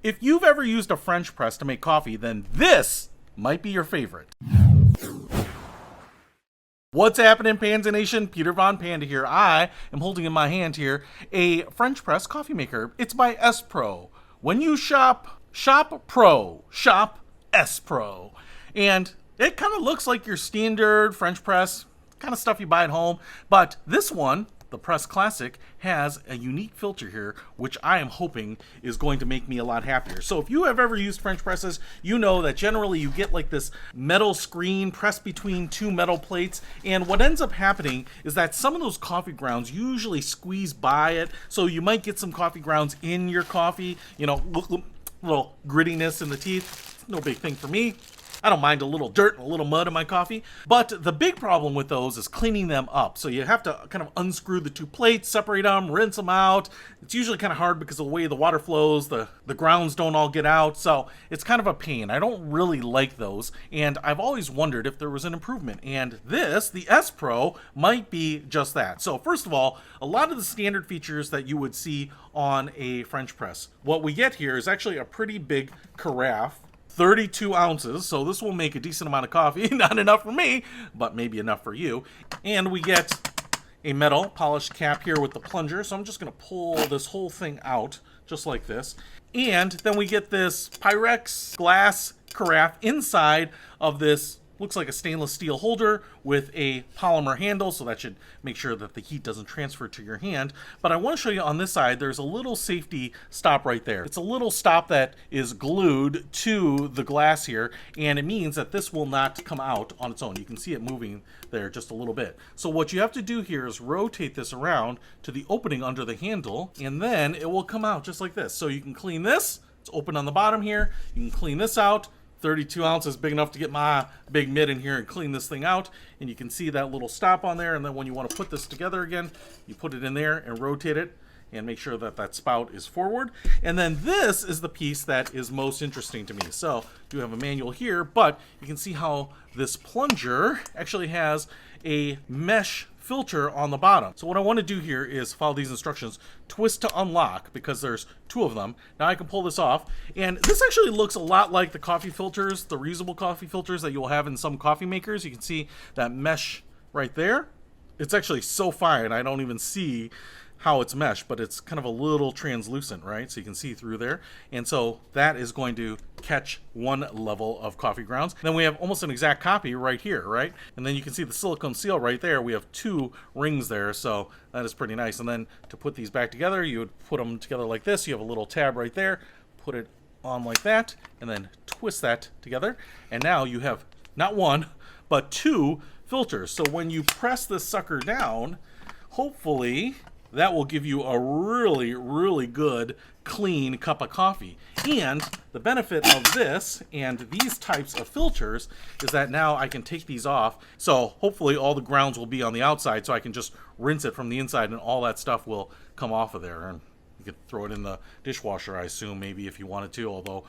If you've ever used a French press to make coffee, then this might be your favorite. What's happening, Panda Nation? Peter Von Panda here. I am holding in my hand here a French press coffee maker. It's by ESPRO. When you shop Pro, shop ESPRO. And it kind of looks like your standard French press, kind of stuff you buy at home. But this one, the Press Classic, has a unique filter here, which I am hoping is going to make me a lot happier. So if you have ever used French presses, you know that generally you get like this metal screen pressed between two metal plates, and what ends up happening is that some of those coffee grounds usually squeeze by it, so you might get some coffee grounds in your coffee, you know, little grittiness in the teeth. No big thing for me. I don't mind a little dirt and a little mud in my coffee. But the big problem with those is cleaning them up. So you have to kind of unscrew the two plates, separate them, rinse them out. It's usually kind of hard because of the way the water flows, the grounds don't all get out. So it's kind of a pain. I don't really like those. And I've always wondered if there was an improvement. And this, the ESPRO, might be just that. So first of all, a lot of the standard features that you would see on a French press. What we get here is actually a pretty big carafe. 32 ounces, so this will make a decent amount of coffee. Not enough for me, but maybe enough for you. And we get a metal polished cap here with the plunger, so I'm just going to pull this whole thing out, just like this. And then we get this Pyrex glass carafe inside of this, looks like a stainless steel holder with a polymer handle, so that should make sure that the heat doesn't transfer to your hand. But I want to show you on this side, there's a little safety stop right there. It's a little stop that is glued to the glass here, and it means that this will not come out on its own. You can see it moving there just a little bit. So what you have to do here is rotate this around to the opening under the handle, and then it will come out just like this. So you can clean this. It's open on the bottom here. You can clean this out. 32 ounces, big enough to get my big mitt in here and clean this thing out. And you can see that little stop on there. And then when you want to put this together again, you put it in there and rotate it and make sure that that spout is forward. And then this is the piece that is most interesting to me. So I do have a manual here, but you can see how this plunger actually has a mesh filter on the bottom. So what I want to do here is follow these instructions. Twist to unlock, because there's two of them. Now I can pull this off, and this actually looks a lot like the coffee filters, the reusable coffee filters that you'll have in some coffee makers. You can see that mesh right there. It's actually so fine I don't even see how it's meshed, but it's kind of a little translucent, right? So you can see through there. And so that is going to catch one level of coffee grounds. Then we have almost an exact copy right here, right? And then you can see the silicone seal right there. We have two rings there, so that is pretty nice. And then to put these back together, you would put them together like this. You have a little tab right there, put it on like that, and then twist that together. And now you have not one, but two filters. So when you press this sucker down, hopefully that will give you a really, really good, clean cup of coffee. And the benefit of this and these types of filters is that now I can take these off. So hopefully all the grounds will be on the outside, so I can just rinse it from the inside and all that stuff will come off of there. And you could throw it in the dishwasher, I assume, maybe if you wanted to, although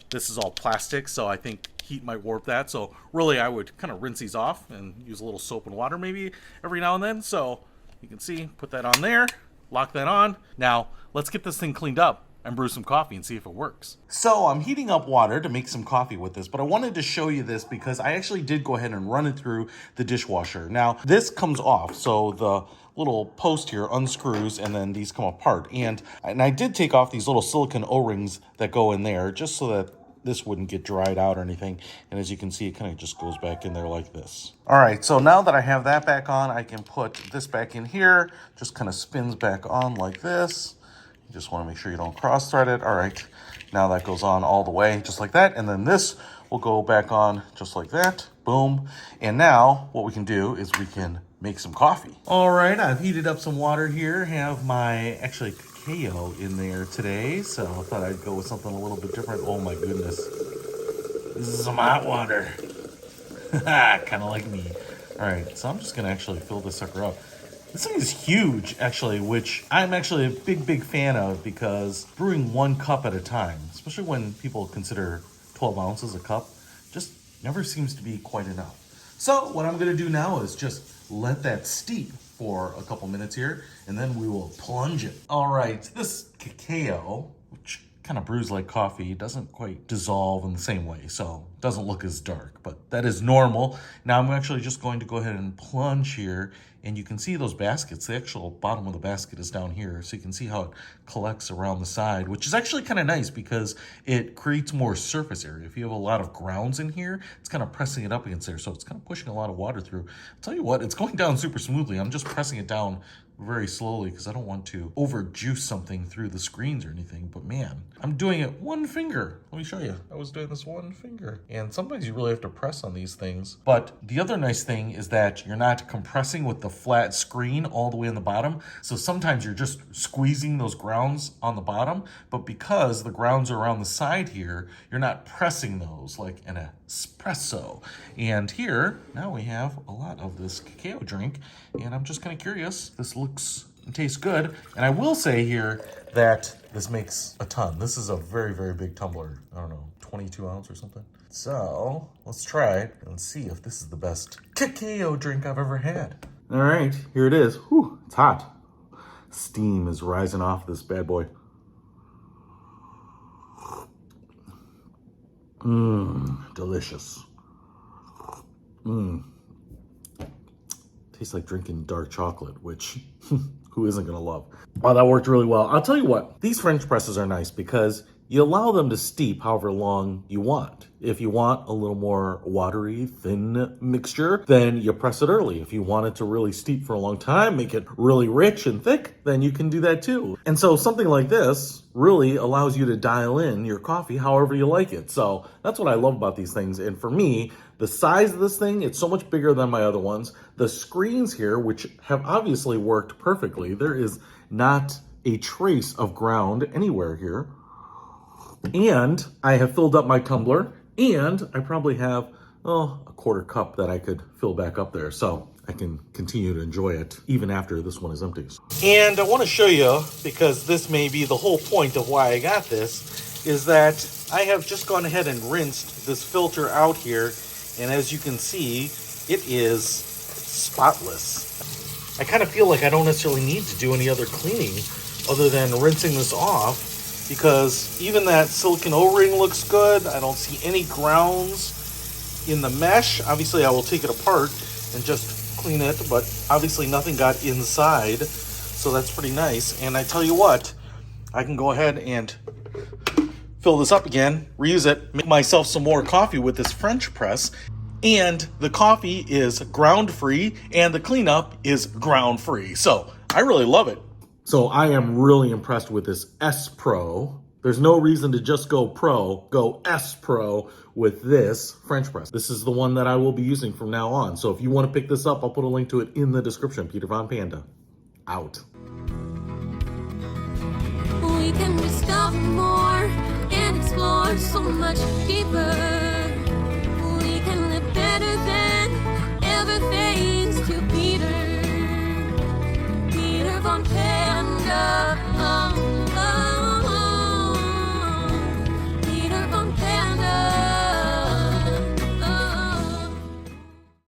this is all plastic, so I think heat might warp that. So really I would kind of rinse these off and use a little soap and water maybe every now and then. So you can see, put that on there, lock that on. Now, let's get this thing cleaned up and brew some coffee and see if it works. So I'm heating up water to make some coffee with this, but I wanted to show you this because I actually did go ahead and run it through the dishwasher. Now, this comes off, so the little post here unscrews and then these come apart. And I did take off these little silicone O-rings that go in there just so that this wouldn't get dried out or anything. And as you can see, it kind of just goes back in there like this. All right, so now that I have that back on, I can put this back in here. Just kind of spins back on like this. You just want to make sure you don't cross thread it. All right, now that goes on all the way, just like that. And then this will go back on just like that. Boom. And now what we can do is we can make some coffee. All right, I've heated up some water here. Have my, actually, cacao in there today, so I thought I'd go with something a little bit different. Oh my goodness, this is some hot water. Kind of like me. All right, so I'm just gonna actually fill this sucker up. This thing is huge, actually, which I'm actually a big fan of, because brewing one cup at a time, especially when people consider 12 ounces a cup, just never seems to be quite enough. So what I'm gonna do now is just let that steep for a couple minutes here, and then we will plunge it. All right, this cacao, which kind of brews like coffee. It doesn't quite dissolve in the same way, so it doesn't look as dark, but that is normal. Now I'm actually just going to go ahead and plunge here, and you can see those baskets. The actual bottom of the basket is down here, so you can see how it collects around the side, which is actually kind of nice because it creates more surface area. If you have a lot of grounds in here, it's kind of pressing it up against there, so it's kind of pushing a lot of water through. I'll tell you what, it's going down super smoothly. I'm just pressing it down very slowly because I don't want to overjuice something through the screens or anything, but man, I'm doing it one finger. Let me show you. I was doing this one finger, and sometimes you really have to press on these things. But the other nice thing is that you're not compressing with the flat screen all the way in the bottom, so sometimes you're just squeezing those grounds on the bottom, but because the grounds are around the side here, you're not pressing those like an espresso. And here, now we have a lot of this cacao drink, and I'm just kind of curious. This looks and tastes good. And I will say here that this makes a ton. This is a very, very big tumbler. I don't know, 22 ounce or something. So let's try it and see if this is the best cacao drink I've ever had. All right, here it is. Whew, it's hot. Steam is rising off this bad boy. Delicious. Tastes like drinking dark chocolate, which who isn't gonna love? Wow, that worked really well. I'll tell you what, these French presses are nice because you allow them to steep however long you want. If you want a little more watery, thin mixture, then you press it early. If you want it to really steep for a long time, make it really rich and thick, then you can do that too. And so something like this really allows you to dial in your coffee however you like it. So that's what I love about these things. And for me, the size of this thing, it's so much bigger than my other ones. The screens here, which have obviously worked perfectly, there is not a trace of ground anywhere here. And I have filled up my tumbler, and I probably have, a quarter cup that I could fill back up there. So I can continue to enjoy it even after this one is empty. And I want to show you, because this may be the whole point of why I got this, is that I have just gone ahead and rinsed this filter out here. And as you can see, it is spotless. I kind of feel like I don't necessarily need to do any other cleaning other than rinsing this off, because even that silicone O-ring looks good. I don't see any grounds in the mesh. Obviously, I will take it apart and just clean it, but obviously nothing got inside, so that's pretty nice. And I tell you what, I can go ahead and fill this up again, reuse it, make myself some more coffee with this French press, and the coffee is ground-free, and the cleanup is ground-free. So I really love it. So I am really impressed with this ESPRO. There's no reason to just go pro, go ESPRO with this French press. This is the one that I will be using from now on. So if you want to pick this up, I'll put a link to it in the description. Peter Von Panda, out. We can discover more and explore so much deeper.